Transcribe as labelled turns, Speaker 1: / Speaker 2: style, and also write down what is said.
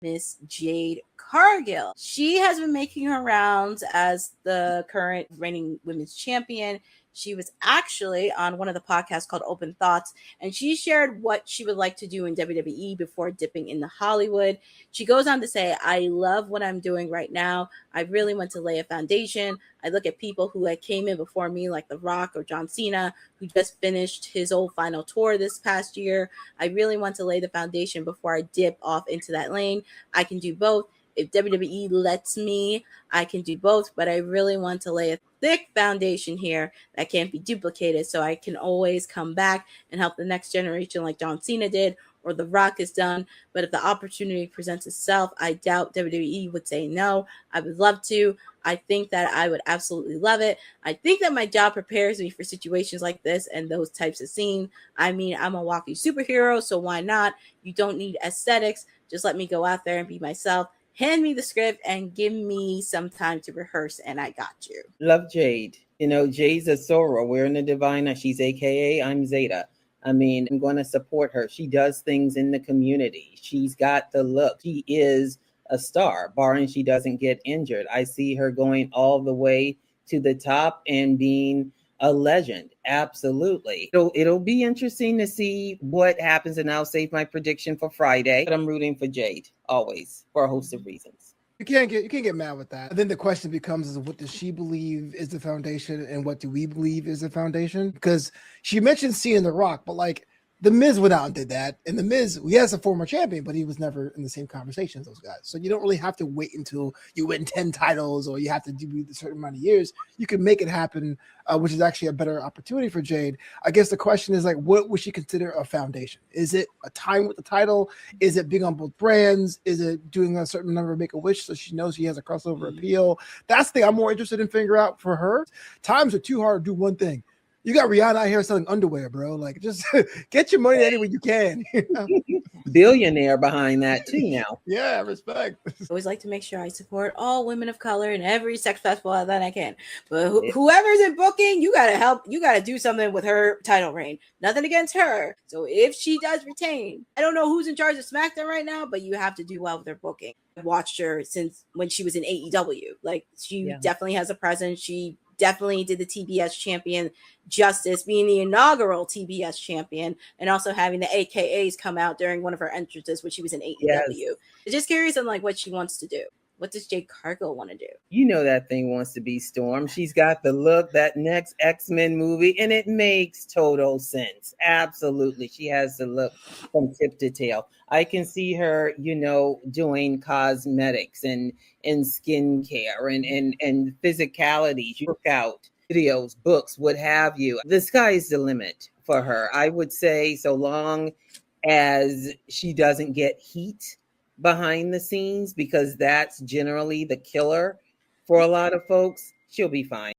Speaker 1: Miss Jade Cargill. She has been making her rounds as the current reigning women's champion. She was actually on one of the podcasts called Open Thoughts, and she shared what she would like to do in WWE before dipping into Hollywood. She goes on to say, I love what I'm doing right now. I really want to lay a foundation. I look at people who had came in before me, like The Rock or John Cena, who just finished his old final tour this past year. I really want to lay the foundation before I dip off into that lane. I can do both. If WWE lets me, I can do both, but I really want to lay a thick foundation here that can't be duplicated so I can always come back and help the next generation like John Cena did or The Rock has done. But if the opportunity presents itself, I doubt WWE would say no. I would love to. I think that I would absolutely love it. I think that my job prepares me for situations like this and those types of scenes. I mean, I'm a walking superhero, so why not? You don't need aesthetics. Just let me go out there and be myself. Hand me the script and give me some time to rehearse, and I got you.
Speaker 2: Love Jade. Jade's a Sora. We're in the Divine. She's AKA I'm Zeta. I mean, I'm going to support her. She does things in the community. She's got the look. She is a star, barring she doesn't get injured. I see her going all the way to the top and being a legend. Absolutely. It'll be interesting to see what happens, and I'll save my prediction for Friday. But I'm rooting for Jade always for a host of reasons.
Speaker 3: You can't get mad with that. And then the question becomes is what does she believe is the foundation and what do we believe is the foundation? Because she mentioned seeing The Rock, but like The Miz went out and did that. And The Miz, he has a former champion, but he was never in the same conversation as those guys. So you don't really have to wait until you win 10 titles or you have to do a certain amount of years. You can make it happen, which is actually a better opportunity for Jade. I guess the question is like, what would she consider a foundation? Is it a time with the title? Is it being on both brands? Is it doing a certain number of Make-A-Wish so she knows she has a crossover appeal? That's the thing I'm more interested in figuring out for her. Times are too hard to do one thing. You got Rihanna out here selling underwear, bro. Like, just get your money any way you can.
Speaker 2: Billionaire behind that too now.
Speaker 3: Yeah, respect.
Speaker 1: I always like to make sure I support all women of color in every sex festival that I can. But whoever's in booking, you got to help. You got to do something with her title reign. Nothing against her. So if she does retain, I don't know who's in charge of SmackDown right now, but you have to do well with her booking. I've watched her since when she was in AEW. Like, she definitely has a presence. She definitely did the TBS champion justice, being the inaugural TBS champion, and also having the AKAs come out during one of her entrances when she was in AEW. Yes. I'm just curious on like what she wants to do. What does Jade Cargill want to do?
Speaker 2: That thing wants to be Storm. She's got the look, that next X-Men movie, and it makes total sense. Absolutely. She has the look from tip to tail. I can see her, doing cosmetics and skincare and physicality, workout videos, books, what have you. The sky's the limit for her. I would say so long as she doesn't get heat behind the scenes, because that's generally the killer for a lot of folks, she'll be fine.